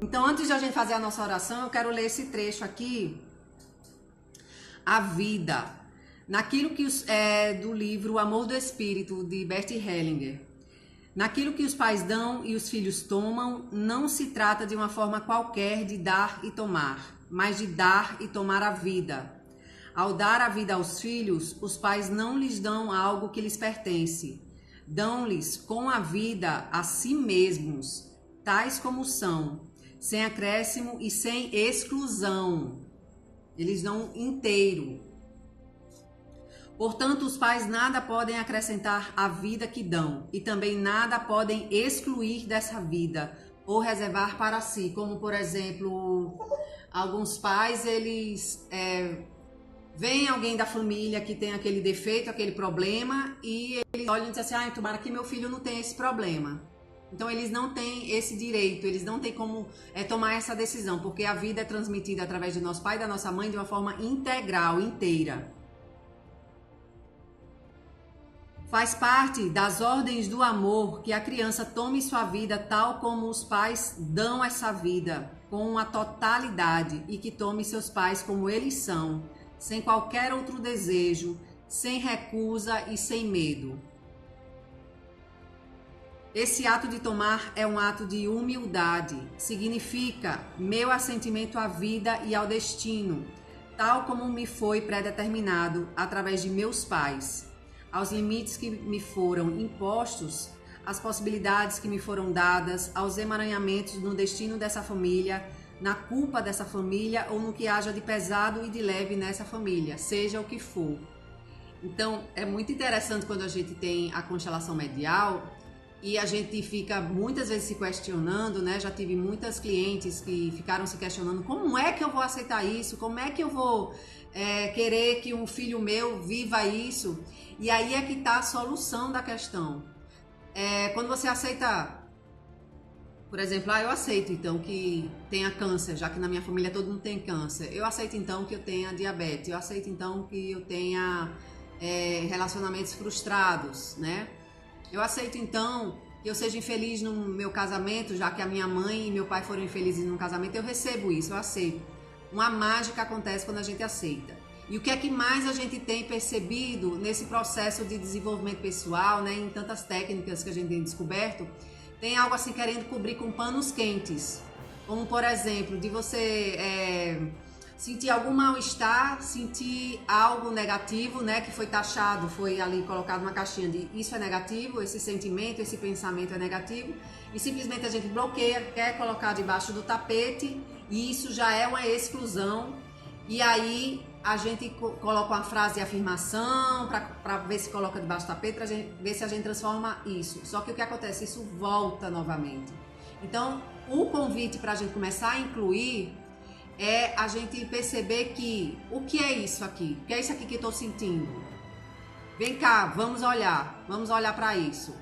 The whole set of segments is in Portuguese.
Então, antes de a gente fazer a nossa oração, eu quero ler esse trecho aqui, a vida, naquilo que do livro O Amor do Espírito, de Bert Hellinger. Naquilo que os pais dão e os filhos tomam, não se trata de uma forma qualquer de dar e tomar, mas de dar e tomar a vida. Ao dar a vida aos filhos, os pais não lhes dão algo que lhes pertence. Dão-lhes com a vida a si mesmos, tais como são, sem acréscimo e sem exclusão. Eles dão inteiro. Portanto, os pais nada podem acrescentar à vida que dão e também nada podem excluir dessa vida ou reservar para si. Como, por exemplo, alguns pais, eles veem alguém da família que tem aquele defeito, aquele problema e eles olham e dizem assim, tomara que meu filho não tenha esse problema. Então, eles não têm esse direito, eles não têm como tomar essa decisão, porque a vida é transmitida através do nosso pai e da nossa mãe de uma forma integral, inteira. Faz parte das ordens do amor que a criança tome sua vida tal como os pais dão essa vida, com a totalidade, e que tome seus pais como eles são, sem qualquer outro desejo, sem recusa e sem medo. Esse ato de tomar é um ato de humildade, significa meu assentimento à vida e ao destino, tal como me foi predeterminado através de meus pais, aos limites que me foram impostos, às possibilidades que me foram dadas, aos emaranhamentos no destino dessa família, na culpa dessa família ou no que haja de pesado e de leve nessa família, seja o que for. Então, é muito interessante quando a gente tem a constelação medial e a gente fica muitas vezes se questionando, né? Já tive muitas clientes que ficaram se questionando como é que eu vou aceitar isso, como é que eu vou querer que um filho meu viva isso. E aí é que está a solução da questão. Quando você aceita, por exemplo, eu aceito então que tenha câncer, já que na minha família todo mundo tem câncer. Eu aceito então que eu tenha diabetes, eu aceito então que eu tenha relacionamentos frustrados, né? Eu aceito então que eu seja infeliz no meu casamento, já que a minha mãe e meu pai foram infelizes no casamento, eu recebo isso, eu aceito. Uma mágica acontece quando a gente aceita. E o que é que mais a gente tem percebido nesse processo de desenvolvimento pessoal, né, em tantas técnicas que a gente tem descoberto, tem algo assim querendo cobrir com panos quentes. Como, por exemplo, de você sentir algum mal-estar, sentir algo negativo, né, que foi taxado, foi ali colocado uma caixinha de isso é negativo, esse sentimento, esse pensamento é negativo, e simplesmente a gente bloqueia, quer colocar debaixo do tapete, e isso já é uma exclusão, e aí a gente coloca uma frase de afirmação para ver se coloca debaixo do tapete, para ver se a gente transforma isso. Só que o que acontece? Isso volta novamente. Então, o convite para a gente começar a incluir é a gente perceber que o que é isso aqui? O que é isso aqui que eu estou sentindo? Vem cá, vamos olhar para isso.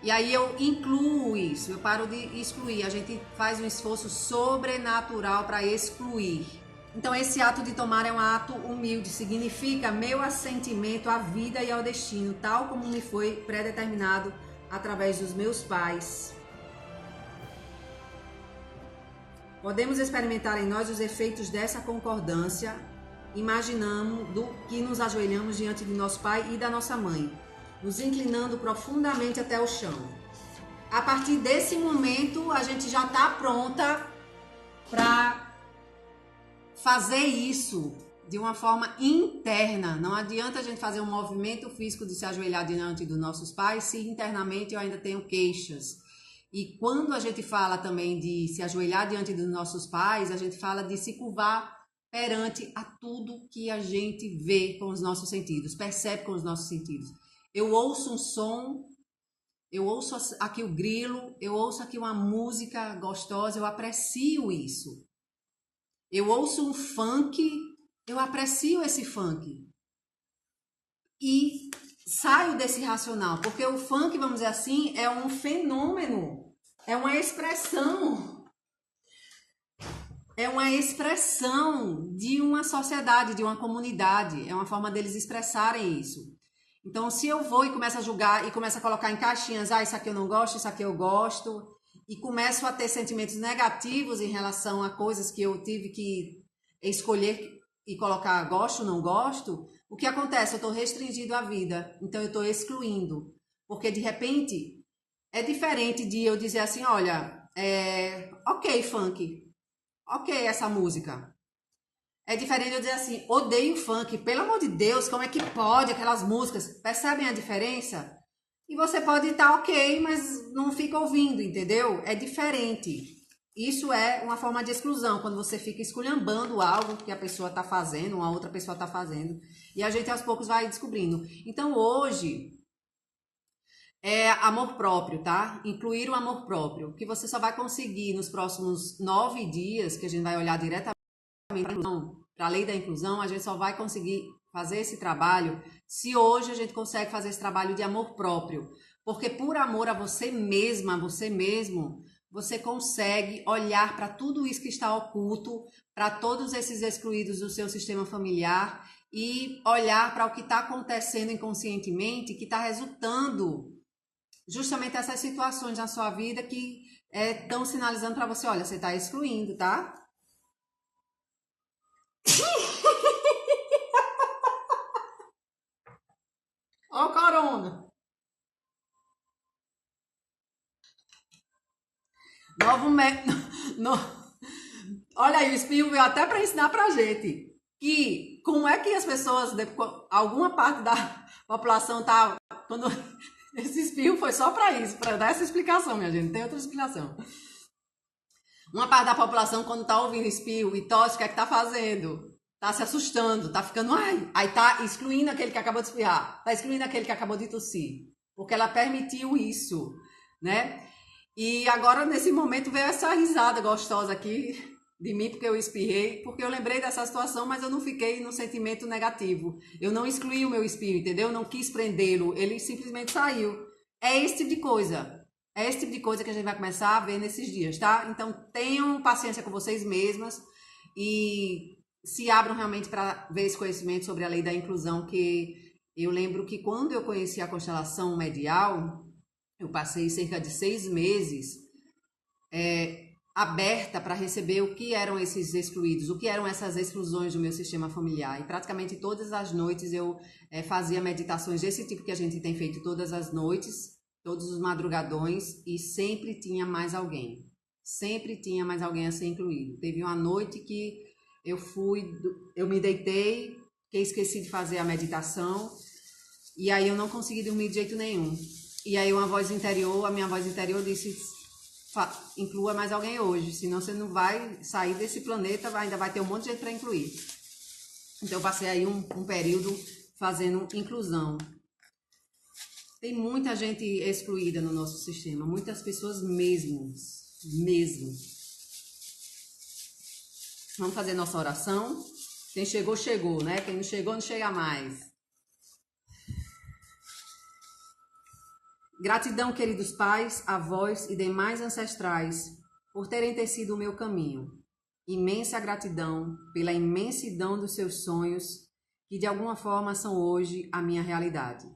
E aí eu incluo isso, eu paro de excluir, a gente faz um esforço sobrenatural para excluir. Então esse ato de tomar é um ato humilde, significa meu assentimento à vida e ao destino, tal como me foi predeterminado através dos meus pais. Podemos experimentar em nós os efeitos dessa concordância, imaginamos do que nos ajoelhamos diante de nosso pai e da nossa mãe, nos inclinando profundamente até o chão. A partir desse momento, a gente já está pronta para fazer isso de uma forma interna. Não adianta a gente fazer um movimento físico de se ajoelhar diante dos nossos pais se internamente eu ainda tenho queixas. E quando a gente fala também de se ajoelhar diante dos nossos pais, a gente fala de se curvar perante a tudo que a gente vê com os nossos sentidos, percebe com os nossos sentidos. Eu ouço um som, eu ouço aqui o grilo, eu ouço aqui uma música gostosa, eu aprecio isso. Eu ouço um funk, eu aprecio esse funk. E saio desse racional, porque o funk, vamos dizer assim, é um fenômeno, é uma expressão de uma sociedade, de uma comunidade, é uma forma deles expressarem isso. Então, se eu vou e começo a julgar e começo a colocar em caixinhas, isso aqui eu não gosto, isso aqui eu gosto, e começo a ter sentimentos negativos em relação a coisas que eu tive que escolher e colocar gosto ou não gosto, o que acontece? Eu estou restringindo a vida, então eu estou excluindo. Porque de repente é diferente de eu dizer assim, olha, ok, funk, ok essa música. É diferente de eu dizer assim, odeio funk, pelo amor de Deus, como é que pode aquelas músicas? Percebem a diferença? E você pode estar ok, mas não fica ouvindo, entendeu? É diferente. Isso é uma forma de exclusão, quando você fica esculhambando algo que a pessoa está fazendo, uma outra pessoa está fazendo. E a gente aos poucos vai descobrindo. Então hoje é amor próprio, tá? Incluir o amor próprio, que você só vai conseguir nos próximos 9 dias, que a gente vai olhar diretamente para a lei da inclusão, a gente só vai conseguir fazer esse trabalho se hoje a gente consegue fazer esse trabalho de amor próprio. Porque por amor a você mesma, a você mesmo, você consegue olhar para tudo isso que está oculto, para todos esses excluídos do seu sistema familiar e olhar para o que está acontecendo inconscientemente, que está resultando justamente essas situações na sua vida que estão sinalizando para você, olha, você está excluindo, tá? Ó o corona. Novo no... Olha aí, o espinho veio até para ensinar pra gente que como é que as pessoas, alguma parte da população tá quando esse espinho foi só para isso, para dar essa explicação, minha gente, não tem outra explicação. Uma parte da população quando tá ouvindo espirro e tosse, o que é que tá fazendo? Tá se assustando, tá ficando, ai, aí tá excluindo aquele que acabou de espirrar, tá excluindo aquele que acabou de tossir, porque ela permitiu isso, né? E agora, nesse momento, veio essa risada gostosa aqui de mim, porque eu espirrei, porque eu lembrei dessa situação, mas eu não fiquei no sentimento negativo. Eu não excluí o meu espírito, entendeu? Eu não quis prendê-lo, ele simplesmente saiu. É esse tipo de coisa. É esse tipo de coisa que a gente vai começar a ver nesses dias, tá? Então, tenham paciência com vocês mesmas e se abram realmente para ver esse conhecimento sobre a lei da inclusão, que eu lembro que quando eu conheci a constelação medial, eu passei cerca de 6 meses aberta para receber o que eram esses excluídos, o que eram essas exclusões do meu sistema familiar. E praticamente todas as noites eu fazia meditações desse tipo que a gente tem feito todas as noites, todos os madrugadões, e sempre tinha mais alguém. Sempre tinha mais alguém a ser incluído. Teve uma noite que eu me deitei, que esqueci de fazer a meditação, e aí eu não consegui dormir de jeito nenhum. E aí a minha voz interior disse, inclua mais alguém hoje, senão você não vai sair desse planeta, ainda vai ter um monte de gente para incluir. Então eu passei aí um período fazendo inclusão. Tem muita gente excluída no nosso sistema, muitas pessoas mesmo. Vamos fazer nossa oração. Quem chegou, chegou, né? Quem não chegou, não chega mais. Gratidão, queridos pais, avós e demais ancestrais, por terem tecido o meu caminho. Imensa gratidão pela imensidão dos seus sonhos, que de alguma forma são hoje a minha realidade.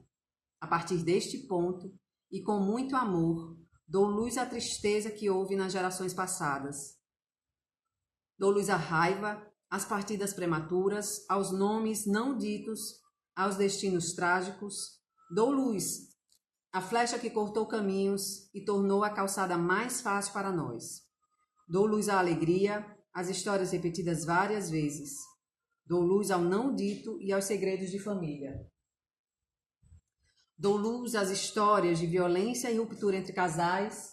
A partir deste ponto, e com muito amor, dou luz à tristeza que houve nas gerações passadas. Dou luz à raiva, às partidas prematuras, aos nomes não ditos, aos destinos trágicos. Dou luz a flecha que cortou caminhos e tornou a calçada mais fácil para nós. Dou luz à alegria, às histórias repetidas várias vezes. Dou luz ao não dito e aos segredos de família. Dou luz às histórias de violência e ruptura entre casais.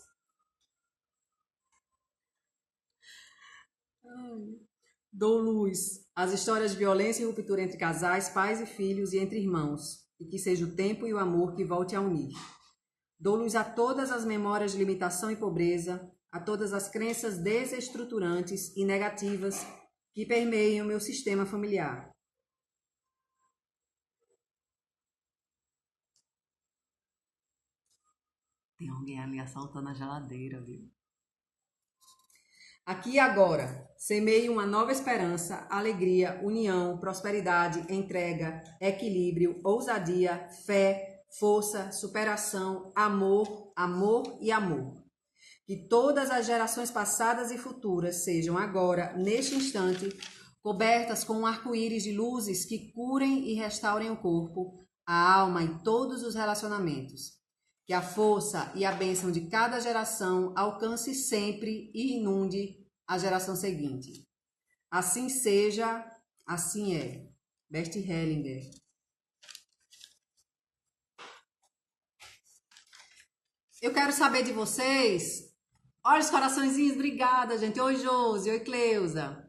Dou luz às histórias de violência e ruptura entre casais, pais e filhos e entre irmãos. E que seja o tempo e o amor que volte a unir. Dou luz a todas as memórias de limitação e pobreza, a todas as crenças desestruturantes e negativas que permeiam o meu sistema familiar. Tem alguém ali assaltando a geladeira, viu? Aqui e agora, semeio uma nova esperança, alegria, união, prosperidade, entrega, equilíbrio, ousadia, fé, força, superação, amor, amor e amor. Que todas as gerações passadas e futuras sejam agora, neste instante, cobertas com um arco-íris de luzes que curem e restaurem o corpo, a alma e todos os relacionamentos. Que a força e a bênção de cada geração alcance sempre e inunde a geração seguinte. Assim seja, assim é. Bert Hellinger. Eu quero saber de vocês. Olha os coraçõezinhos, obrigada, gente. Oi, Josi, oi, Cleusa.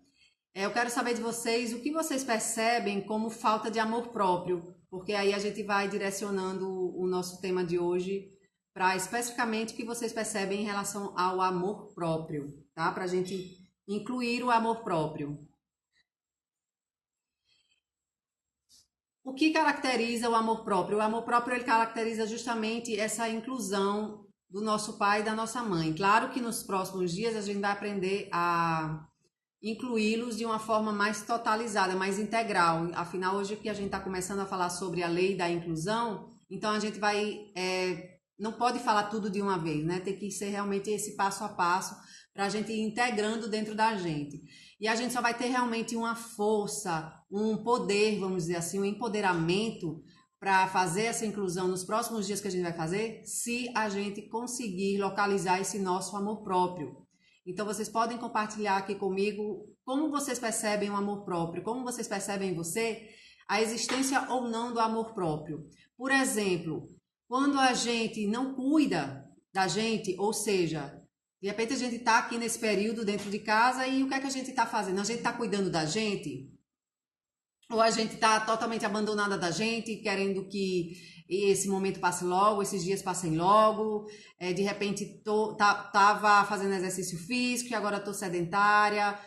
Eu quero saber de vocês o que vocês percebem como falta de amor próprio, porque aí a gente vai direcionando o nosso tema de hoje para especificamente o que vocês percebem em relação ao amor próprio, tá? Para a gente incluir o amor próprio. O que caracteriza o amor próprio? O amor próprio ele caracteriza justamente essa inclusão do nosso pai e da nossa mãe. Claro que nos próximos dias a gente vai aprender a incluí-los de uma forma mais totalizada, mais integral. Afinal, hoje que a gente está começando a falar sobre a lei da inclusão, então a gente vai... não pode falar tudo de uma vez, né? Tem que ser realmente esse passo a passo para a gente ir integrando dentro da gente. E a gente só vai ter realmente uma força, um poder, vamos dizer assim, um empoderamento para fazer essa inclusão nos próximos dias que a gente vai fazer, se a gente conseguir localizar esse nosso amor próprio. Então, vocês podem compartilhar aqui comigo como vocês percebem o amor próprio, como vocês percebem em você a existência ou não do amor próprio. Por exemplo, quando a gente não cuida da gente, ou seja, de repente a gente está aqui nesse período dentro de casa e o que é que a gente está fazendo? A gente está cuidando da gente? Ou a gente está totalmente abandonada da gente, querendo que esse momento passe logo, esses dias passem logo, de repente tava fazendo exercício físico e agora estou sedentária,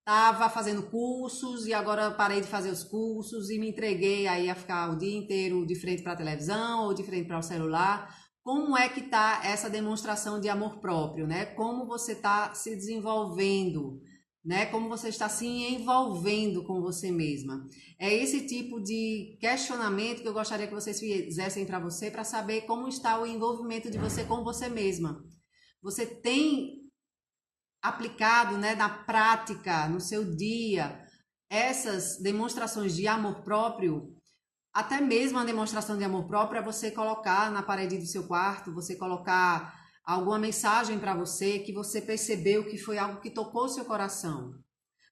tava fazendo cursos e agora parei de fazer os cursos e me entreguei aí a ficar o dia inteiro de frente para a televisão ou de frente para o celular. Como é que está essa demonstração de amor próprio, né? Como você está se desenvolvendo, né? Como você está se envolvendo com você mesma. É esse tipo de questionamento que eu gostaria que vocês fizessem para você, para saber como está o envolvimento de você com você mesma. Você tem aplicado, né, na prática, no seu dia, essas demonstrações de amor próprio? Até mesmo a demonstração de amor próprio é você colocar na parede do seu quarto, você colocar alguma mensagem para você que você percebeu que foi algo que tocou o seu coração.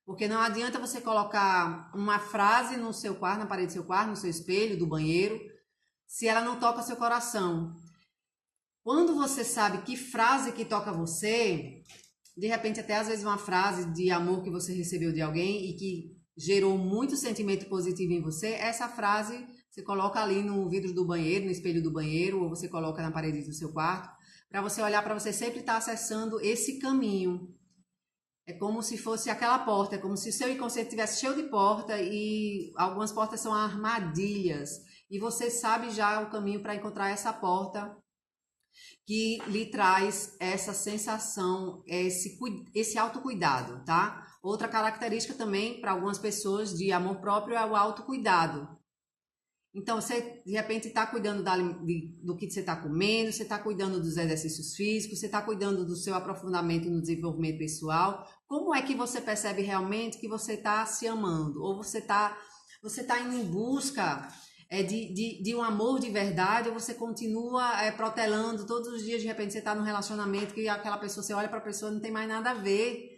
Porque não adianta você colocar uma frase no seu quarto, na parede do seu quarto, no seu espelho, do banheiro, se ela não toca seu coração. Quando você sabe que frase que toca você, de repente até às vezes uma frase de amor que você recebeu de alguém e que gerou muito sentimento positivo em você, essa frase você coloca ali no vidro do banheiro, no espelho do banheiro, ou você coloca na parede do seu quarto, para você olhar, para você sempre estar acessando esse caminho. É como se fosse aquela porta, é como se o seu inconsciente estivesse cheio de porta e algumas portas são armadilhas. E você sabe já o caminho para encontrar essa porta que lhe traz essa sensação, esse autocuidado, tá? Outra característica também para algumas pessoas de amor próprio é o autocuidado. Então, você de repente está cuidando do que você está comendo, você está cuidando dos exercícios físicos, você está cuidando do seu aprofundamento no desenvolvimento pessoal. Como é que você percebe realmente que você está se amando? Ou você tá indo em busca de um amor de verdade, ou você continua protelando todos os dias, de repente você está num relacionamento que aquela pessoa, você olha para a pessoa, não tem mais nada a ver,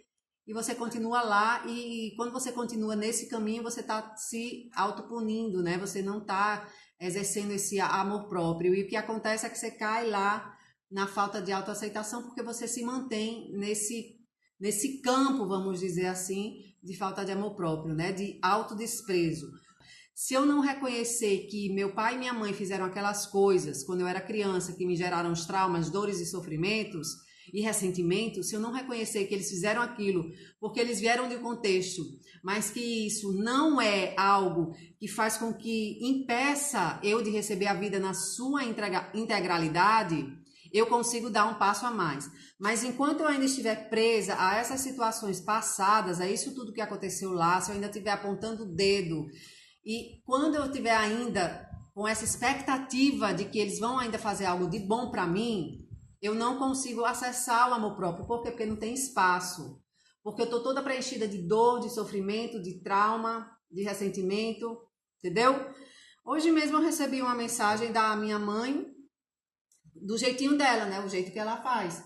e você continua lá, e quando você continua nesse caminho, você está se autopunindo, né? Você não está exercendo esse amor próprio, e o que acontece é que você cai lá na falta de autoaceitação, porque você se mantém nesse campo, vamos dizer assim, de falta de amor próprio, né? De autodesprezo. Se eu não reconhecer que meu pai e minha mãe fizeram aquelas coisas quando eu era criança que me geraram os traumas, dores e sofrimentos e ressentimentos, se eu não reconhecer que eles fizeram aquilo porque eles vieram de um contexto, mas que isso não é algo que faz com que impeça eu de receber a vida na sua integralidade, eu consigo dar um passo a mais. Mas enquanto eu ainda estiver presa a essas situações passadas, a isso tudo que aconteceu lá, se eu ainda estiver apontando o dedo, e quando eu estiver ainda com essa expectativa de que eles vão ainda fazer algo de bom para mim, eu não consigo acessar o amor próprio. Por quê? Porque não tem espaço. Porque eu tô toda preenchida de dor, de sofrimento, de trauma, de ressentimento, entendeu? Hoje mesmo eu recebi uma mensagem da minha mãe, do jeitinho dela, né? O jeito que ela faz.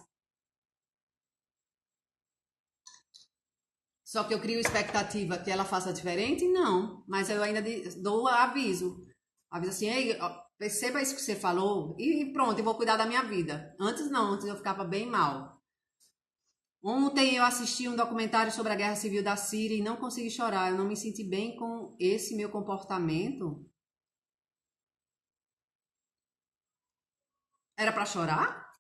Só que eu crio expectativa que ela faça diferente? Não. Mas eu ainda dou aviso. Aviso assim, ei, perceba isso que você falou e pronto, eu vou cuidar da minha vida. Antes não, antes eu ficava bem mal. Ontem eu assisti um documentário sobre a Guerra Civil da Síria e não consegui chorar. Eu não me senti bem com esse meu comportamento. Era para chorar?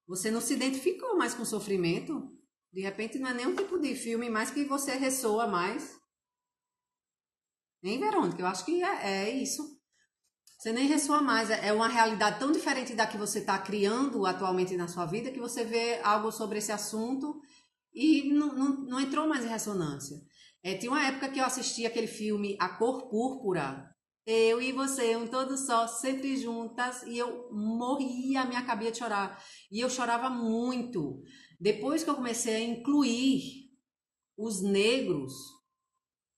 Você não se identificou mais com o sofrimento? De repente não é nenhum tipo de filme mais que você ressoa mais. Nem Verônica, eu acho que é isso. Você nem ressoa mais. É uma realidade tão diferente da que você está criando atualmente na sua vida que você vê algo sobre esse assunto e não entrou mais em ressonância. Tinha uma época que eu assisti aquele filme A Cor Púrpura. Eu e você, um todo só, sempre juntas, e eu morria, minha cabia de chorar. E eu chorava muito. Depois que eu comecei a incluir os negros,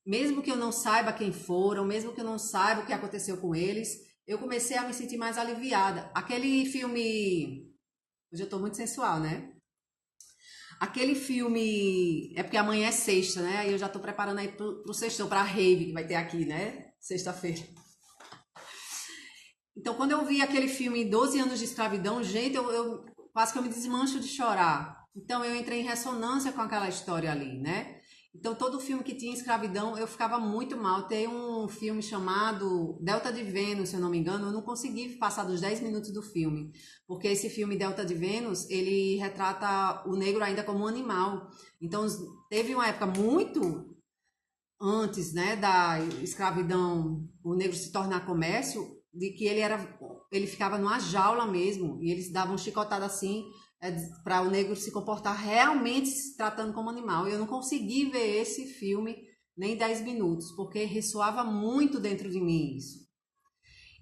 mesmo que eu não saiba quem foram, mesmo que eu não saiba o que aconteceu com eles, eu comecei a me sentir mais aliviada. Aquele filme. Hoje eu tô muito sensual, né? Aquele filme. É porque amanhã é sexta, né? Aí eu já tô preparando aí pro sextão, pra rave que vai ter aqui, né? Sexta-feira. Então, quando eu vi aquele filme 12 anos de escravidão, gente, eu quase que eu me desmancho de chorar. Então, eu entrei em ressonância com aquela história ali, né? Então, todo filme que tinha escravidão, eu ficava muito mal. Tem um filme chamado Delta de Vênus, se eu não me engano, eu não consegui passar dos 10 minutos do filme, porque esse filme Delta de Vênus, ele retrata o negro ainda como um animal. Então, teve uma época muito antes, né, da escravidão, o negro se tornar comércio, de que ele ficava numa jaula mesmo, e eles davam chicotada assim, para o negro se comportar realmente se tratando como animal. E eu não consegui ver esse filme nem 10 minutos, porque ressoava muito dentro de mim isso.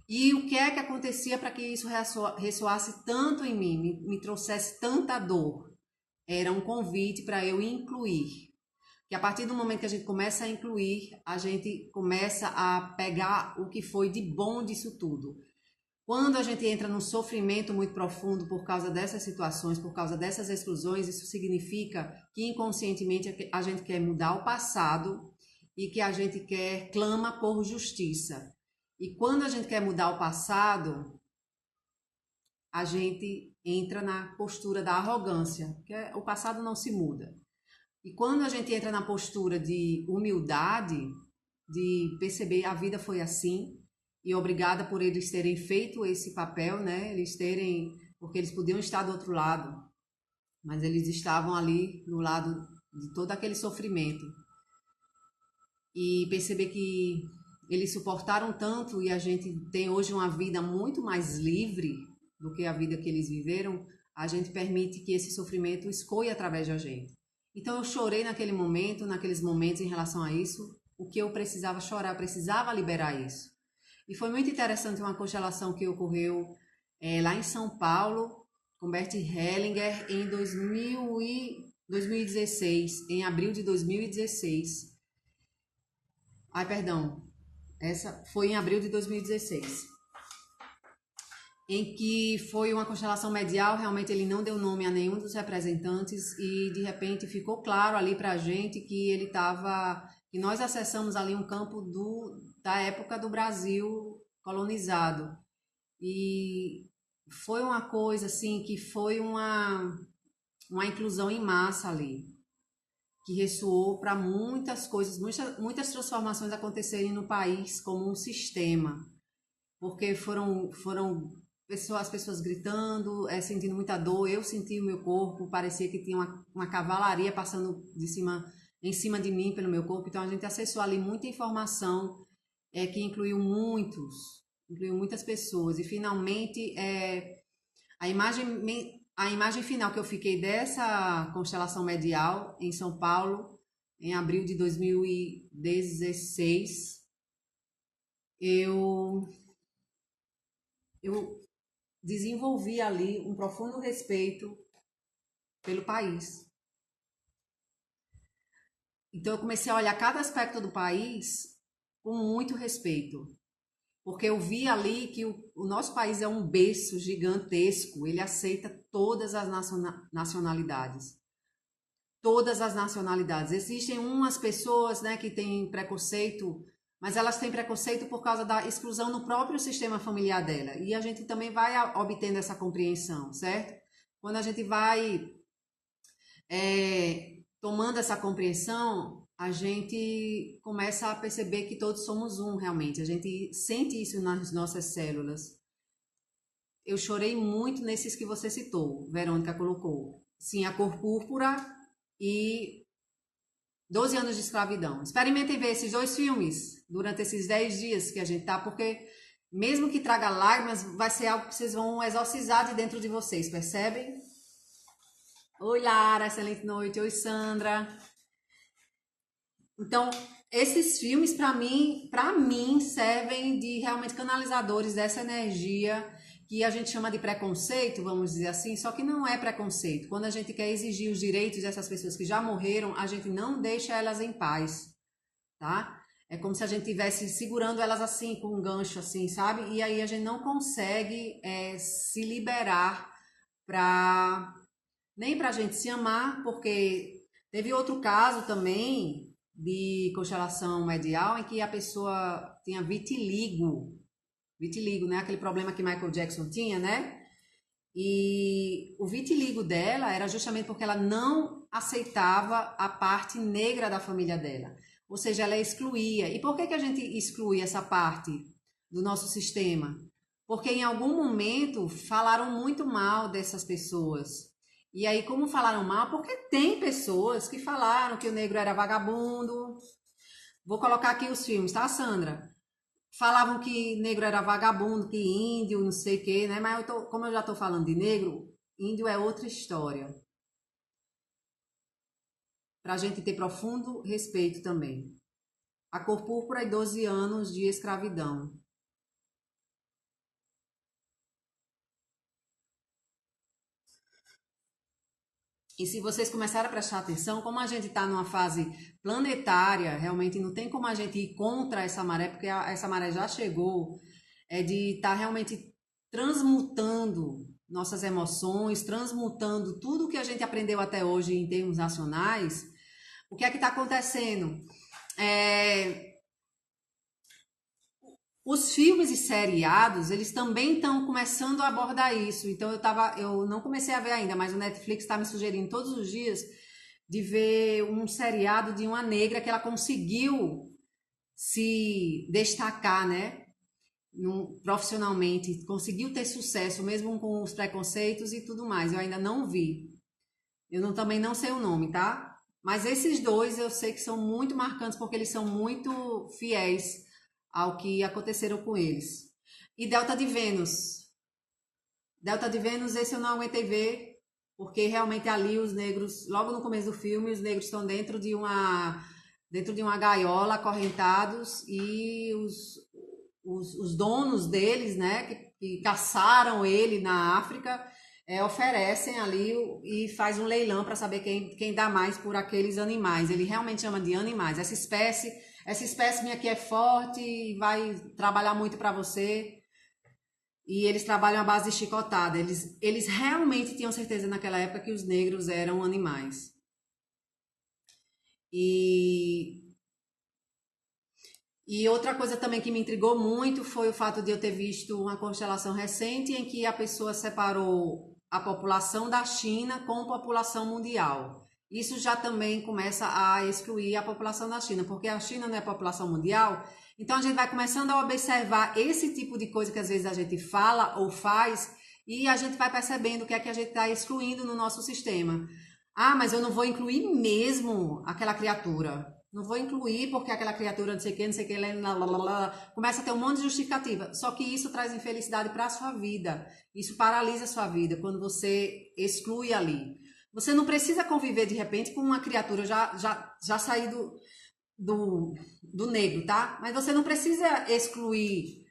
E o que é que acontecia para que isso ressoasse tanto em mim, me trouxesse tanta dor? Era um convite para eu incluir. Que a partir do momento que a gente começa a incluir, a gente começa a pegar o que foi de bom disso tudo. Quando a gente entra num sofrimento muito profundo por causa dessas situações, por causa dessas exclusões, isso significa que inconscientemente a gente quer mudar o passado e que a gente clama por justiça. E quando a gente quer mudar o passado, a gente entra na postura da arrogância, que o passado não se muda. E quando a gente entra na postura de humildade, de perceber a vida foi assim, e obrigada por eles terem feito esse papel, né? Porque eles podiam estar do outro lado, mas eles estavam ali no lado de todo aquele sofrimento. E perceber que eles suportaram tanto e a gente tem hoje uma vida muito mais livre do que a vida que eles viveram, a gente permite que esse sofrimento escoe através da gente. Então eu chorei naqueles momentos em relação a isso, o que eu precisava chorar, eu precisava liberar isso. E foi muito interessante uma constelação que ocorreu lá em São Paulo, com Bert Hellinger, em 2016, em abril de 2016. Ai, perdão, essa foi em abril de 2016. Em que foi uma constelação medial, realmente ele não deu nome a nenhum dos representantes e de repente ficou claro ali pra gente que que nós acessamos ali um campo da época do Brasil colonizado. E foi uma coisa assim que foi uma inclusão em massa ali, que ressoou para muitas coisas, muitas transformações acontecerem no país como um sistema, porque foram as pessoas gritando, sentindo muita dor. Eu senti o meu corpo, parecia que tinha uma cavalaria passando em cima de mim pelo meu corpo. Então a gente acessou ali muita informação que incluiu muitas pessoas. E finalmente a imagem final que eu fiquei dessa constelação medial em São Paulo, em abril de 2016, eu desenvolvi ali um profundo respeito pelo país. Então eu comecei a olhar cada aspecto do país com muito respeito, porque eu vi ali que o nosso país é um berço gigantesco, ele aceita todas as nacionalidades. Todas as nacionalidades. Existem umas pessoas, né, que têm preconceito, mas elas têm preconceito por causa da exclusão no próprio sistema familiar dela. E a gente também vai obtendo essa compreensão, certo? Quando a gente vai tomando essa compreensão, a gente começa a perceber que todos somos um, realmente. A gente sente isso nas nossas células. Eu chorei muito nesses que você citou, Verônica colocou. Sim, A Cor Púrpura e 12 anos de escravidão. Experimentem ver esses dois filmes durante esses 10 dias que a gente tá, porque mesmo que traga lágrimas, vai ser algo que vocês vão exorcizar de dentro de vocês, percebem? Oi, Lara, excelente noite. Oi, Sandra. Então, esses filmes, para mim, servem de realmente canalizadores dessa energia que a gente chama de preconceito, vamos dizer assim, só que não é preconceito. Quando a gente quer exigir os direitos dessas pessoas que já morreram, a gente não deixa elas em paz, tá? É como se a gente estivesse segurando elas assim, com um gancho assim, sabe? E aí a gente não consegue se liberar nem pra gente se amar, porque teve outro caso também de constelação medial em que a pessoa tinha vitiligo, né? Aquele problema que Michael Jackson tinha, né? E o vitiligo dela era justamente porque ela não aceitava a parte negra da família dela. Ou seja, ela excluía. E por que a gente exclui essa parte do nosso sistema? Porque em algum momento falaram muito mal dessas pessoas. E aí, como falaram mal? Porque tem pessoas que falaram que o negro era vagabundo. Vou colocar aqui os filmes, tá, Sandra? Falavam que negro era vagabundo, que índio, não sei o quê, né? Mas como eu já tô falando de negro, índio é outra história. Pra gente ter profundo respeito também. A Cor Púrpura e 12 anos de escravidão. E se vocês começarem a prestar atenção, como a gente está numa fase planetária, realmente não tem como a gente ir contra essa maré, porque essa maré já chegou, de estar realmente transmutando nossas emoções, transmutando tudo que a gente aprendeu até hoje em termos nacionais. O que é que está acontecendo? Os filmes e seriados, eles também estão começando a abordar isso. Então eu não comecei a ver ainda, mas o Netflix está me sugerindo todos os dias de ver um seriado de uma negra que ela conseguiu se destacar, né? Profissionalmente, conseguiu ter sucesso, mesmo com os preconceitos e tudo mais. Eu ainda não vi. Também não sei o nome, tá? Mas esses dois eu sei que são muito marcantes porque eles são muito fiéis ao que aconteceram com eles. E Delta de Vênus. Delta de Vênus, esse eu não aguentei ver, porque realmente ali os negros, logo no começo do filme, os negros estão dentro de uma gaiola, acorrentados, e os donos deles, né, que caçaram ele na África, oferecem ali e faz um leilão para saber quem dá mais por aqueles animais. Ele realmente chama de animais. Essa espécie minha aqui é forte e vai trabalhar muito para você. E eles trabalham à base de chicotada. Eles realmente tinham certeza naquela época que os negros eram animais. E outra coisa também que me intrigou muito foi o fato de eu ter visto uma constelação recente em que a pessoa separou a população da China com a população mundial. Isso já também começa a excluir a população da China, porque a China não é população mundial. Então a gente vai começando a observar esse tipo de coisa que às vezes a gente fala ou faz e a gente vai percebendo o que é que a gente está excluindo no nosso sistema. Ah, mas eu não vou incluir mesmo aquela criatura. Não vou incluir porque aquela criatura não sei o que, começa a ter um monte de justificativa. Só que isso traz infelicidade para a sua vida. Isso paralisa a sua vida quando você exclui ali. Você não precisa conviver de repente com uma criatura já sair do negro, tá? Mas você não precisa excluir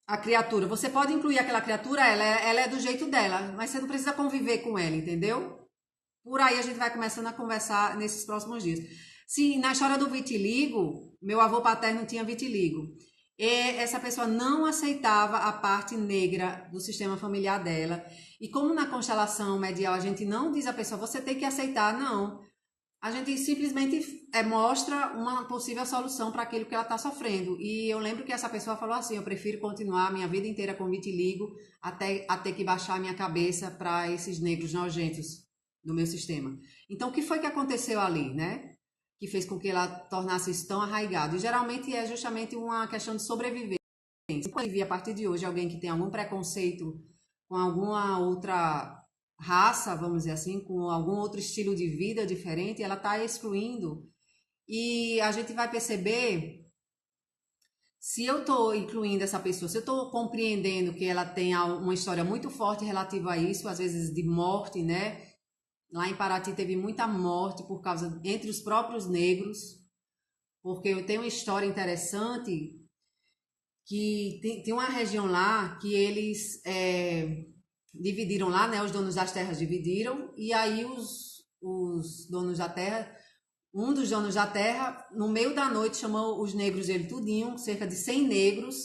A criatura. Você pode incluir aquela criatura, ela é do jeito dela, mas você não precisa conviver com ela, entendeu? Por aí a gente vai começando a conversar nesses próximos dias. Se na história do vitiligo, meu avô paterno tinha vitiligo. E essa pessoa não aceitava a parte negra do sistema familiar dela. E como na constelação medial a gente não diz à pessoa, você tem que aceitar, não. A gente simplesmente mostra uma possível solução para aquilo que ela está sofrendo. E eu lembro que essa pessoa falou assim: eu prefiro continuar a minha vida inteira com vitiligo até a ter que baixar a minha cabeça para esses negros nojentos do meu sistema. Então, o que foi que aconteceu ali, né? Que fez com que ela tornasse isso tão arraigado. E geralmente é justamente uma questão de sobrevivência. Inclusive, a partir de hoje, alguém que tem algum preconceito com alguma outra raça, vamos dizer assim, com algum outro estilo de vida diferente, ela está excluindo. E a gente vai perceber, se eu estou incluindo essa pessoa, se eu estou compreendendo que ela tem uma história muito forte relativa a isso, às vezes de morte, né? Lá em Paraty teve muita morte por causa entre os próprios negros, porque eu tenho uma história interessante que tem uma região lá que eles dividiram lá, né? Os donos das terras dividiram, e aí os donos da terra, um dos donos da terra, no meio da noite, chamou os negros dele tudinho, cerca de 100 negros,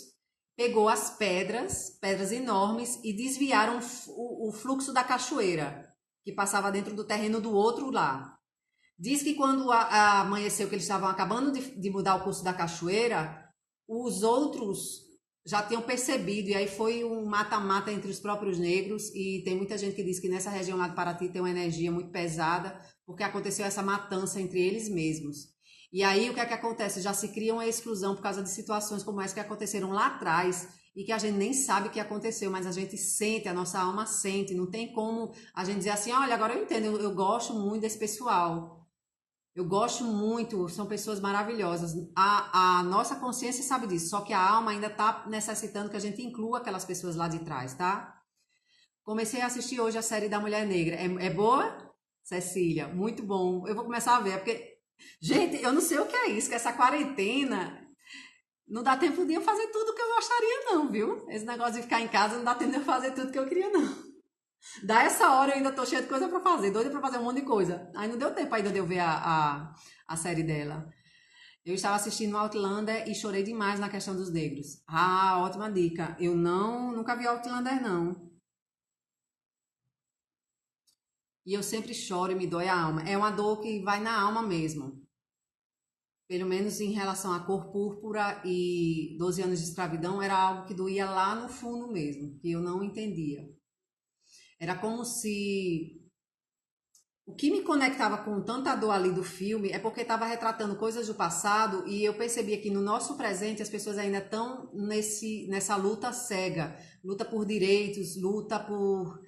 pegou as pedras enormes, e desviaram o fluxo da cachoeira, que passava dentro do terreno do outro lá. Diz que quando amanheceu, que eles estavam acabando de mudar o curso da cachoeira, os outros já tinham percebido, e aí foi um mata-mata entre os próprios negros, e tem muita gente que diz que nessa região lá de Paraty tem uma energia muito pesada, porque aconteceu essa matança entre eles mesmos. E aí o que é que acontece? Já se cria uma exclusão por causa de situações como essa que aconteceram lá atrás, e que a gente nem sabe o que aconteceu, mas a gente sente, a nossa alma sente, não tem como a gente dizer assim, olha, agora eu entendo, eu gosto muito desse pessoal. Eu gosto muito, são pessoas maravilhosas. A nossa consciência sabe disso, só que a alma ainda está necessitando que a gente inclua aquelas pessoas lá de trás, tá? Comecei a assistir hoje a série da Mulher Negra. É boa, Cecília? Muito bom. Eu vou começar a ver, porque, gente, eu não sei o que é isso, que essa quarentena não dá tempo de eu fazer tudo que eu gostaria, não, viu? Esse negócio de ficar em casa não dá tempo de eu fazer tudo que eu queria, não. Da essa hora eu ainda tô cheia de coisa pra fazer, doida pra fazer um monte de coisa. Aí não deu tempo ainda de eu ver a série dela. Eu estava assistindo Outlander e chorei demais na questão dos negros. Ah, ótima dica. Eu nunca vi Outlander, não. E eu sempre choro e me dói a alma. É uma dor que vai na alma mesmo. Pelo menos em relação à cor púrpura e 12 anos de escravidão, era algo que doía lá no fundo mesmo, que eu não entendia. Era como se o que me conectava com tanta dor ali do filme é porque estava retratando coisas do passado, e eu percebia que no nosso presente as pessoas ainda estão nessa luta cega, luta por direitos, luta por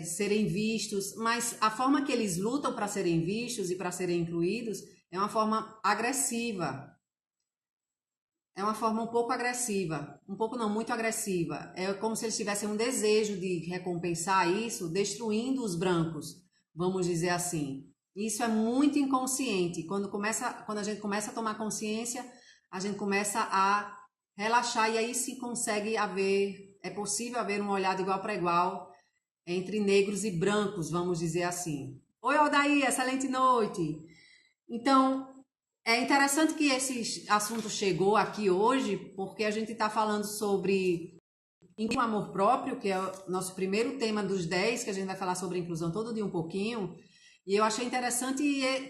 serem vistos, mas a forma que eles lutam para serem vistos e para serem incluídos é uma forma agressiva. É uma forma um pouco agressiva, um pouco não, muito agressiva. É como se eles tivessem um desejo de recompensar isso, destruindo os brancos, vamos dizer assim. Isso é muito inconsciente. Quando a gente começa a tomar consciência, a gente começa a relaxar, e aí se consegue haver, é possível haver um olhar de igual para igual entre negros e brancos, vamos dizer assim. Oi, Aldair, excelente noite. Então, é interessante que esse assunto chegou aqui hoje, porque a gente está falando sobre o amor próprio, que é o nosso primeiro tema dos 10, que a gente vai falar sobre inclusão todo dia um pouquinho. E eu achei interessante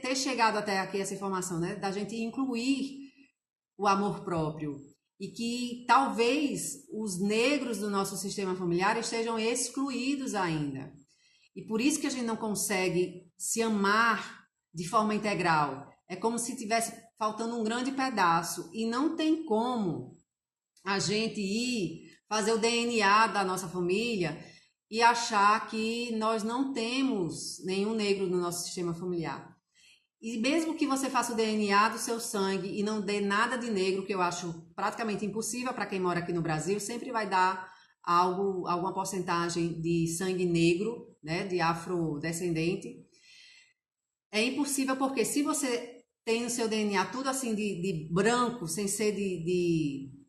ter chegado até aqui essa informação, né? Da gente incluir o amor próprio. E que talvez os negros do nosso sistema familiar estejam excluídos ainda. E por isso que a gente não consegue se amar de forma integral. É como se tivesse faltando um grande pedaço, e não tem como a gente ir fazer o DNA da nossa família e achar que nós não temos nenhum negro no nosso sistema familiar. E mesmo que você faça o DNA do seu sangue e não dê nada de negro, que eu acho praticamente impossível para quem mora aqui no Brasil, sempre vai dar alguma porcentagem de sangue negro, né, de afrodescendente. É impossível porque se você tem no seu DNA tudo assim de branco, sem ser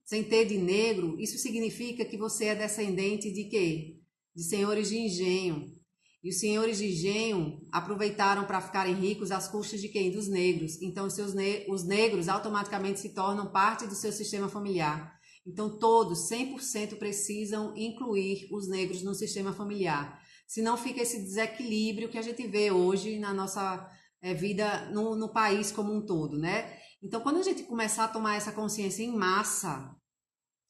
sem de negro, isso significa que você é descendente de quê? De senhores de engenho. E os senhores de engenho aproveitaram para ficarem ricos às custas de quem? Dos negros. Então, os negros automaticamente se tornam parte do seu sistema familiar. Então, todos, 100%, precisam incluir os negros no sistema familiar. Senão fica esse desequilíbrio que a gente vê hoje na nossa vida no país como um todo, né? Então, quando a gente começar a tomar essa consciência em massa,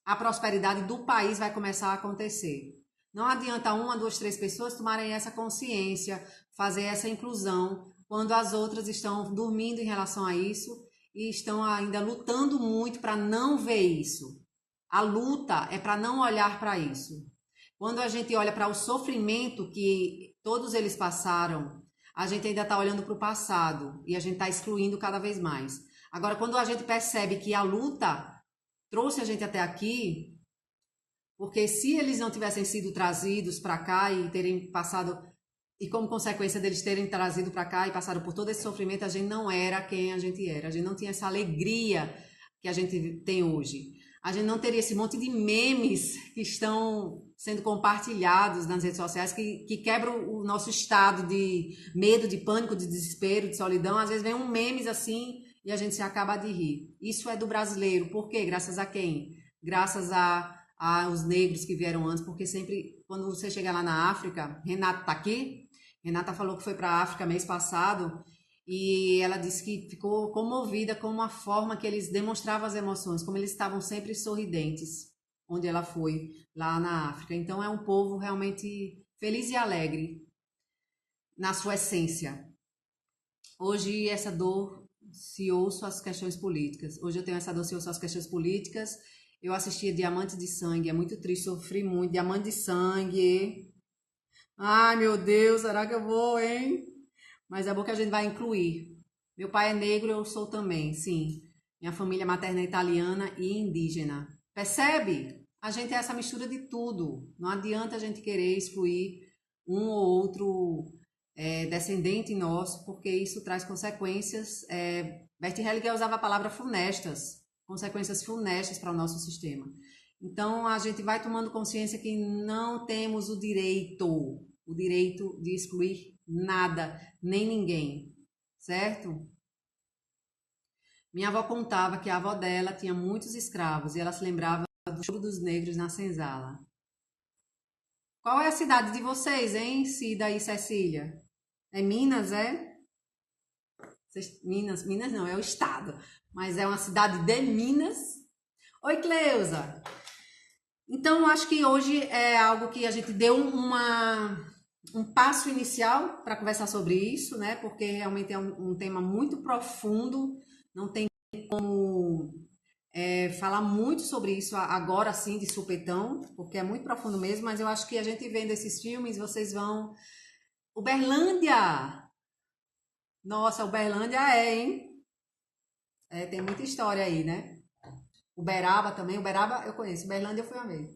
a prosperidade do país vai começar a acontecer. Não adianta uma, duas, três pessoas tomarem essa consciência, fazer essa inclusão, quando as outras estão dormindo em relação a isso e estão ainda lutando muito para não ver isso. A luta é para não olhar para isso. Quando a gente olha para o sofrimento que todos eles passaram, a gente ainda está olhando para o passado e a gente está excluindo cada vez mais. Agora, quando a gente percebe que a luta trouxe a gente até aqui, porque se eles não tivessem sido trazidos para cá e terem passado, e como consequência deles terem trazido para cá e passaram por todo esse sofrimento, a gente não era quem a gente era. A gente não tinha essa alegria que a gente tem hoje. A gente não teria esse monte de memes que estão sendo compartilhados nas redes sociais, que quebram o nosso estado de medo, de pânico, de desespero, de solidão. Às vezes vem um memes assim e a gente se acaba de rir. Isso é do brasileiro. Por quê? Graças a quem? Graças aos negros que vieram antes, porque sempre, quando você chega lá na África, Renata tá aqui, Renata falou que foi para a África mês passado, e ela disse que ficou comovida com a forma que eles demonstravam as emoções, como eles estavam sempre sorridentes, onde ela foi, lá na África. Então é um povo realmente feliz e alegre, na sua essência. Hoje essa dor se ouço as questões políticas. Hoje eu tenho essa dor se ouço as questões políticas. Eu assistia Diamante de Sangue, é muito triste, sofri muito. Diamante de Sangue. Ai, meu Deus, será que eu vou, hein? Mas é bom que a gente vai incluir. Meu pai é negro, eu sou também, sim. Minha família materna é italiana e indígena. Percebe? A gente é essa mistura de tudo. Não adianta a gente querer excluir um ou outro descendente nosso, porque isso traz consequências. Bert Hellinger usava a palavra funestas, consequências funestas para o nosso sistema. Então a gente vai tomando consciência que não temos o direito de excluir nada, nem ninguém, certo? Minha avó contava que a avó dela tinha muitos escravos e ela se lembrava do choro dos negros na senzala. Qual é a cidade de vocês, hein, Cida e Cecília? É Minas, é? Minas não, é o estado, mas é uma cidade de Minas. Oi, Cleusa! Então, acho que hoje é algo que a gente deu um passo inicial para conversar sobre isso, né? Porque realmente é um tema muito profundo, não tem como falar muito sobre isso agora assim de supetão, porque é muito profundo mesmo, mas eu acho que a gente vendo esses filmes, vocês vão... Uberlândia! Nossa, Uberlândia hein? Tem muita história aí, né? Uberaba também, Uberaba eu conheço, Uberlândia eu fui uma vez.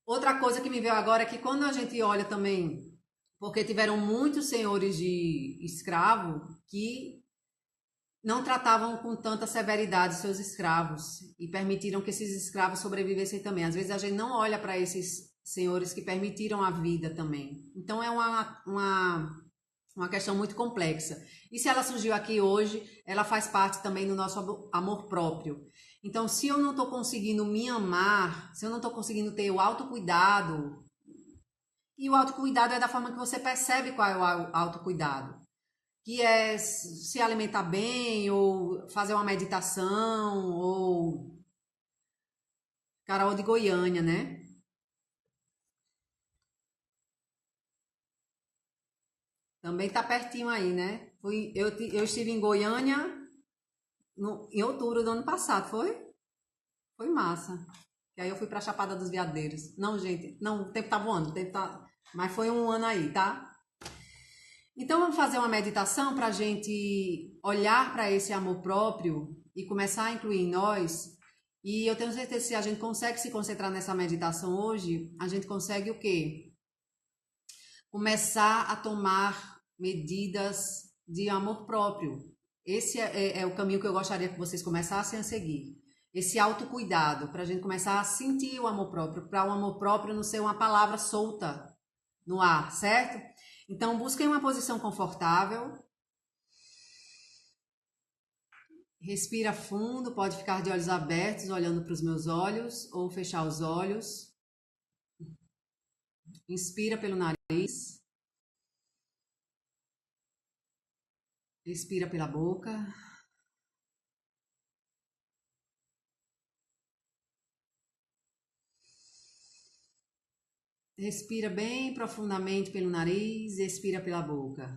Outra coisa que me veio agora é que quando a gente olha também, porque tiveram muitos senhores de escravo que não tratavam com tanta severidade seus escravos e permitiram que esses escravos sobrevivessem também. Às vezes a gente não olha para esses senhores que permitiram a vida também. Então é uma questão muito complexa. E se ela surgiu aqui hoje, ela faz parte também do nosso amor próprio. Então, se eu não estou conseguindo me amar, se eu não estou conseguindo ter o autocuidado, e o autocuidado é da forma que você percebe qual é o autocuidado, que é se alimentar bem, ou fazer uma meditação, ou Carol de Goiânia, né? Também tá pertinho aí, né? Eu estive em Goiânia em outubro do ano passado, foi? Foi massa. E aí eu fui pra Chapada dos Veadeiros. Não, gente, não, o tempo tá voando, o tempo tá... Mas foi um ano aí, tá? Então vamos fazer uma meditação pra gente olhar para esse amor próprio e começar a incluir em nós. E eu tenho certeza que se a gente consegue se concentrar nessa meditação hoje, a gente consegue o quê? Começar a tomar medidas de amor próprio. Esse é o caminho que eu gostaria que vocês começassem a seguir. Esse autocuidado, para a gente começar a sentir o amor próprio, para o amor próprio não ser uma palavra solta no ar, certo? Então, busquem uma posição confortável. Respira fundo, pode ficar de olhos abertos, olhando para os meus olhos, ou fechar os olhos. Inspira pelo nariz. Expira pela boca. Respira bem profundamente pelo nariz, expira pela boca.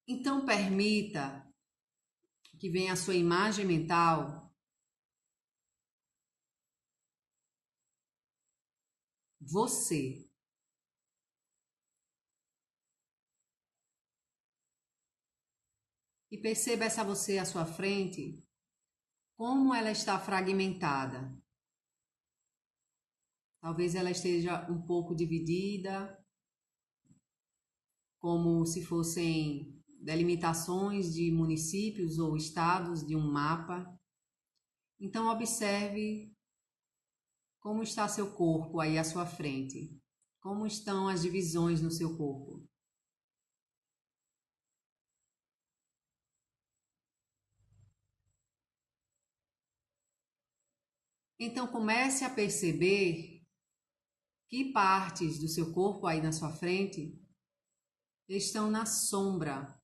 Então permita que venha a sua imagem mental você. E perceba essa você à sua frente, como ela está fragmentada. Talvez ela esteja um pouco dividida, como se fossem delimitações de municípios ou estados de um mapa. Então observe como está seu corpo aí à sua frente. Como estão as divisões no seu corpo. Então comece a perceber que partes do seu corpo aí na sua frente estão na sombra.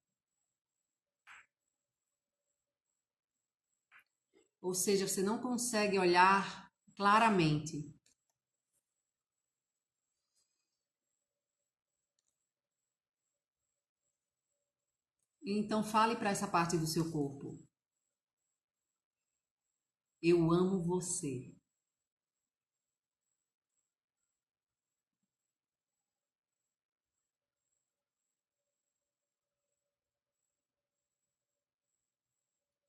Ou seja, você não consegue olhar claramente. Então fale para essa parte do seu corpo. Eu amo você.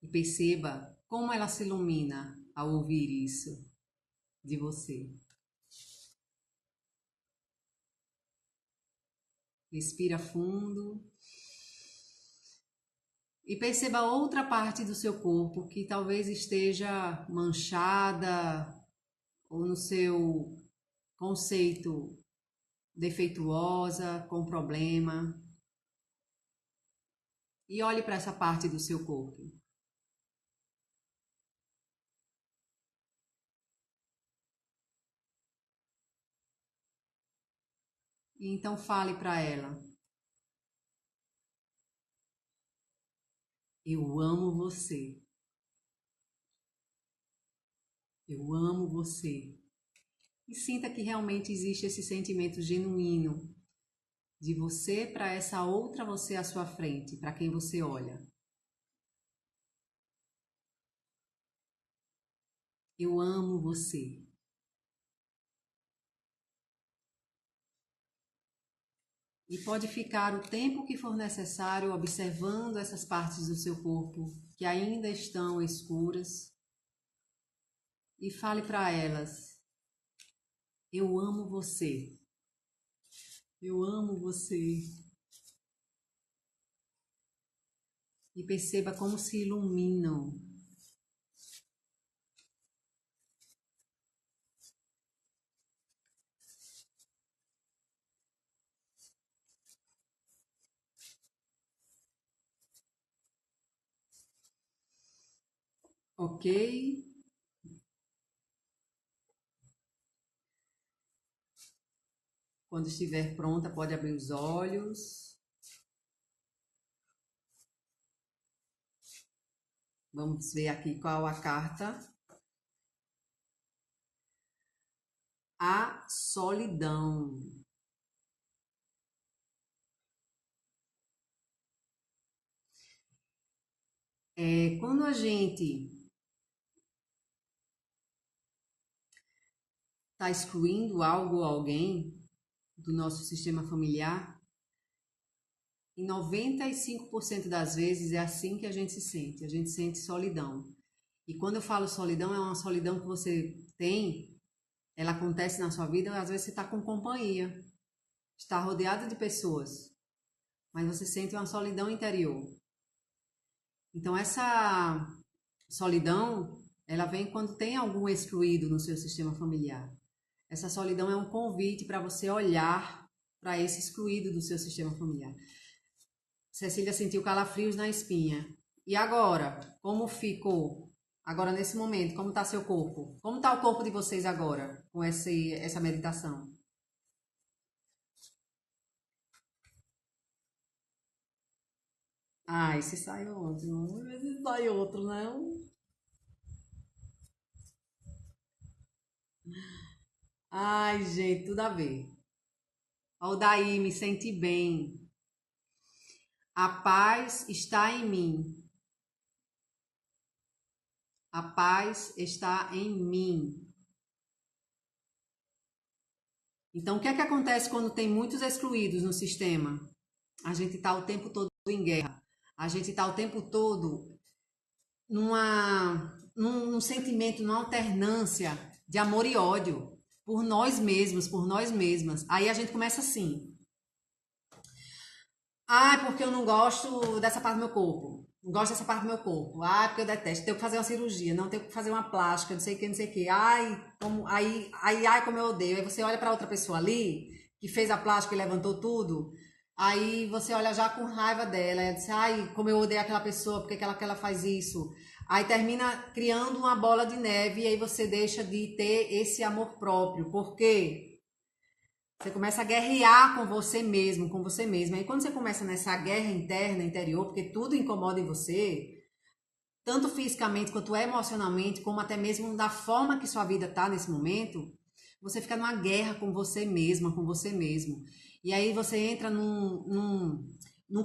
E perceba como ela se ilumina ao ouvir isso de você. Respira fundo. E perceba outra parte do seu corpo que talvez esteja manchada ou no seu conceito defeituosa, com problema. E olhe para essa parte do seu corpo. E então fale para ela. Eu amo você. Eu amo você. E sinta que realmente existe esse sentimento genuíno de você para essa outra você à sua frente, para quem você olha. Eu amo você. E pode ficar o tempo que for necessário observando essas partes do seu corpo que ainda estão escuras. E fale para elas. Eu amo você. Eu amo você. E perceba como se iluminam. Ok? Quando estiver pronta, pode abrir os olhos. Vamos ver aqui qual a carta. A solidão. Quando a gente está excluindo algo ou alguém do nosso sistema familiar, em 95% das vezes é assim que a gente sente solidão. E quando eu falo solidão, é uma solidão que você tem, ela acontece na sua vida, às vezes você está com companhia, está rodeado de pessoas, mas você sente uma solidão interior. Então essa solidão, ela vem quando tem algum excluído no seu sistema familiar. Essa solidão é um convite para você olhar para esse excluído do seu sistema familiar. Cecília sentiu calafrios na espinha. E agora, como ficou? Agora, nesse momento, como está seu corpo? Como está o corpo de vocês agora, com essa meditação? Ah, esse sai outro. Não, esse sai outro, não. Ai, gente, tudo a ver. Ó, daí, me senti bem. A paz está em mim. A paz está em mim. Então, o que é que acontece quando tem muitos excluídos no sistema? A gente está o tempo todo em guerra. A gente está o tempo todo num sentimento, numa alternância de amor e ódio por nós mesmos, por nós mesmas. Aí a gente começa assim. Ah, porque eu não gosto dessa parte do meu corpo. Não gosto dessa parte do meu corpo. Ah, porque eu detesto. Tenho que fazer uma cirurgia, não tenho que fazer uma plástica, não sei o que, não sei o que. Ai, como eu odeio. Aí você olha para outra pessoa ali, que fez a plástica e levantou tudo. Aí você olha já com raiva dela. E diz, ai, como eu odeio aquela pessoa, porque que ela faz isso? Aí termina criando uma bola de neve e aí você deixa de ter esse amor próprio. Por quê? Você começa a guerrear com você mesmo, com você mesma. E quando você começa nessa guerra interna, interior, porque tudo incomoda em você, tanto fisicamente quanto emocionalmente, como até mesmo da forma que sua vida está nesse momento, você fica numa guerra com você mesma, com você mesmo. E aí você entra num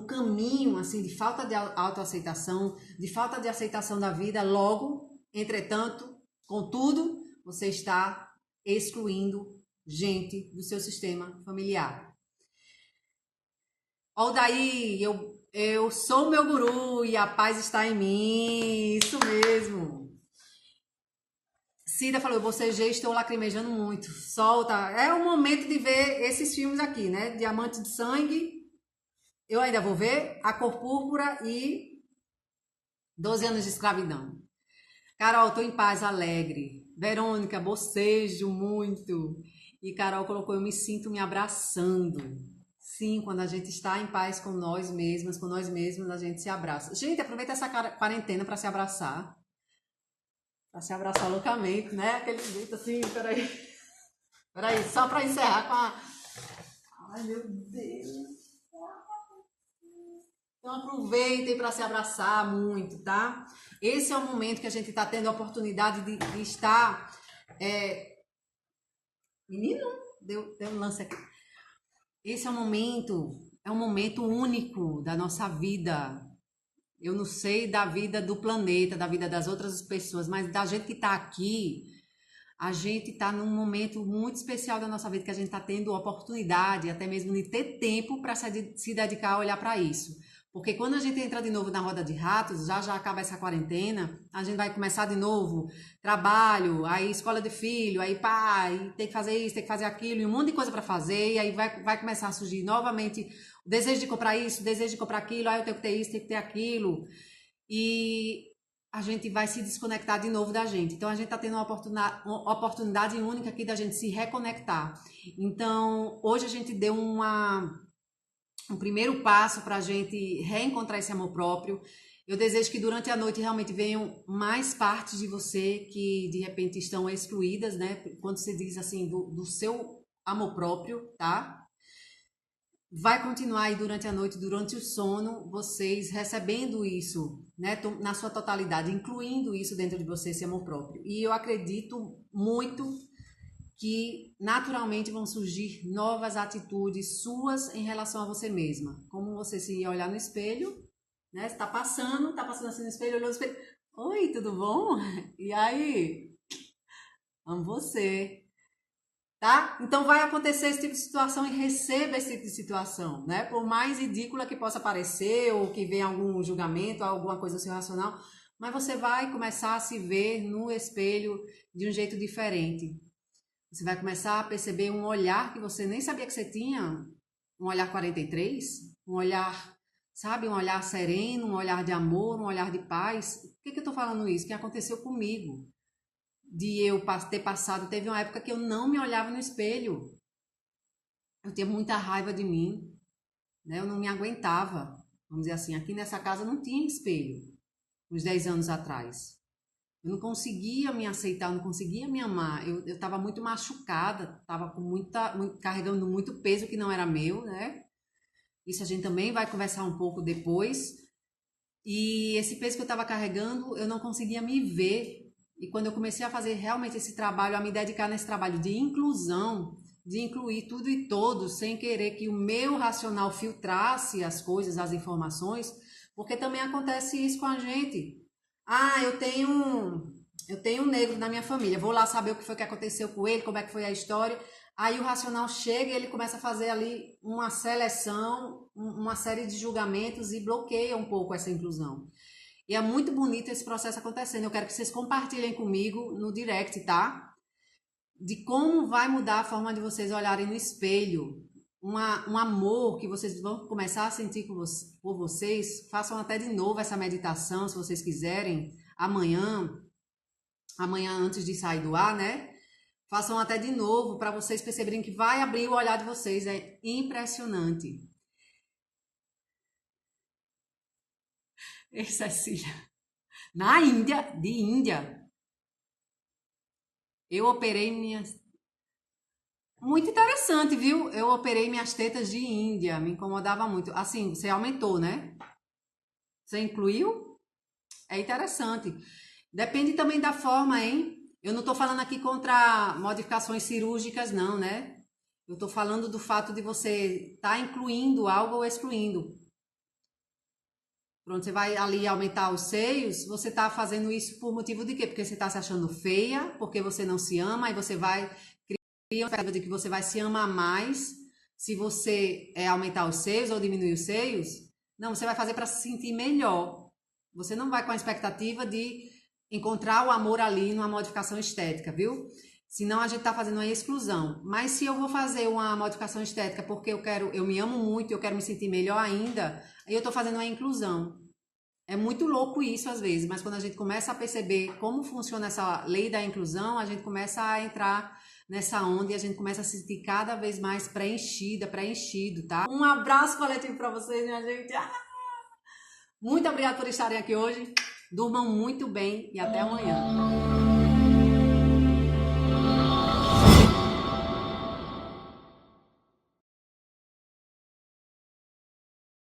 caminho assim de falta de autoaceitação, de falta de aceitação da vida. Logo, entretanto, contudo, você está excluindo gente do seu sistema familiar. Ó, daí, eu sou o meu guru e a paz está em mim. Isso mesmo. Cida falou, bocejei, estou lacrimejando muito. Solta. É o momento de ver esses filmes aqui, né? Diamante de Sangue. Eu ainda vou ver. A Cor Púrpura e 12 anos de escravidão. Carol, tô em paz, alegre. Verônica, bocejo muito. E Carol colocou, eu me sinto me abraçando. Sim, quando a gente está em paz com nós mesmos, a gente se abraça. Gente, aproveita essa quarentena para se abraçar. Para se abraçar loucamente, né? Aquele jeito assim, peraí. Peraí, só para encerrar com a... Ai, meu Deus. Então aproveitem para se abraçar muito, tá? Esse é o momento que a gente está tendo a oportunidade de estar... Menino, deu um lance aqui. Esse é um momento único da nossa vida. Eu não sei da vida do planeta, da vida das outras pessoas, mas da gente que está aqui, a gente está num momento muito especial da nossa vida, que a gente está tendo oportunidade, até mesmo de ter tempo para se dedicar a olhar para isso. Porque quando a gente entra de novo na roda de ratos, já acaba essa quarentena, a gente vai começar de novo, trabalho, aí escola de filho, aí pai, tem que fazer isso, tem que fazer aquilo, e um monte de coisa para fazer, e aí vai começar a surgir novamente o desejo de comprar isso, o desejo de comprar aquilo, aí eu tenho que ter isso, tenho que ter aquilo, e a gente vai se desconectar de novo da gente. Então a gente está tendo uma oportunidade única aqui da gente se reconectar. Então hoje a gente deu um primeiro passo para a gente reencontrar esse amor próprio. Eu desejo que durante a noite realmente venham mais partes de você que de repente estão excluídas, né? Quando se diz assim, do seu amor próprio, tá? Vai continuar aí durante a noite, durante o sono, vocês recebendo isso, né? Na sua totalidade, incluindo isso dentro de você, esse amor próprio. E eu acredito muito que naturalmente vão surgir novas atitudes suas em relação a você mesma. Como você se olhar no espelho, né? Você tá passando assim no espelho, olhou no espelho. Oi, tudo bom? E aí? Amo você. Tá? Então vai acontecer esse tipo de situação e receba esse tipo de situação, né? Por mais ridícula que possa parecer ou que venha algum julgamento, alguma coisa assim racional, mas você vai começar a se ver no espelho de um jeito diferente. Você vai começar a perceber um olhar que você nem sabia que você tinha, um olhar 43, um olhar, sabe, um olhar sereno, um olhar de amor, um olhar de paz. Por que eu tô falando isso? Que aconteceu comigo. De eu ter passado, teve uma época que eu não me olhava no espelho. Eu tinha muita raiva de mim, né? Eu não me aguentava. Vamos dizer assim, aqui nessa casa não tinha espelho, uns 10 anos atrás. Eu não conseguia me aceitar, eu não conseguia me amar. Eu estava muito machucada, estava carregando muito peso que não era meu, né? Isso a gente também vai conversar um pouco depois. E esse peso que eu estava carregando, eu não conseguia me ver. E quando eu comecei a fazer realmente esse trabalho, a me dedicar nesse trabalho de inclusão, de incluir tudo e todos, sem querer que o meu racional filtrasse as coisas, as informações, porque também acontece isso com a gente. Ah, eu tenho um negro na minha família, vou lá saber o que foi que aconteceu com ele, como é que foi a história. Aí o racional chega e ele começa a fazer ali uma seleção, uma série de julgamentos e bloqueia um pouco essa inclusão. E é muito bonito esse processo acontecendo. Eu quero que vocês compartilhem comigo no direct, tá? De como vai mudar a forma de vocês olharem no espelho. Um amor que vocês vão começar a sentir por vocês. Façam até de novo essa meditação, se vocês quiserem, amanhã antes de sair do ar, né? Façam até de novo para vocês perceberem que vai abrir o olhar de vocês. É impressionante. Ei, Cecília. Na Índia, de Índia, eu operei minhas. Muito interessante, viu? Eu operei minhas tetas de Índia, me incomodava muito. Assim, você aumentou, né? Você incluiu? É interessante. Depende também da forma, hein? Eu não tô falando aqui contra modificações cirúrgicas, não, né? Eu tô falando do fato de você estar incluindo algo ou excluindo. Pronto, você vai ali aumentar os seios, você tá fazendo isso por motivo de quê? Porque você tá se achando feia, porque você não se ama, e você vai criar uma expectativa de que você vai se amar mais se você aumentar os seios ou diminuir os seios. Não, você vai fazer para se sentir melhor. Você não vai com a expectativa de encontrar o amor ali numa modificação estética, viu? Senão a gente tá fazendo uma exclusão. Mas se eu vou fazer uma modificação estética porque eu me amo muito, eu quero me sentir melhor ainda, aí eu tô fazendo uma inclusão. É muito louco isso às vezes, mas quando a gente começa a perceber como funciona essa lei da inclusão, a gente começa a entrar nessa onda e a gente começa a se sentir cada vez mais preenchido, tá? Um abraço coletivo para vocês, minha gente. Muito obrigada por estarem aqui hoje. Durmam muito bem e até amanhã.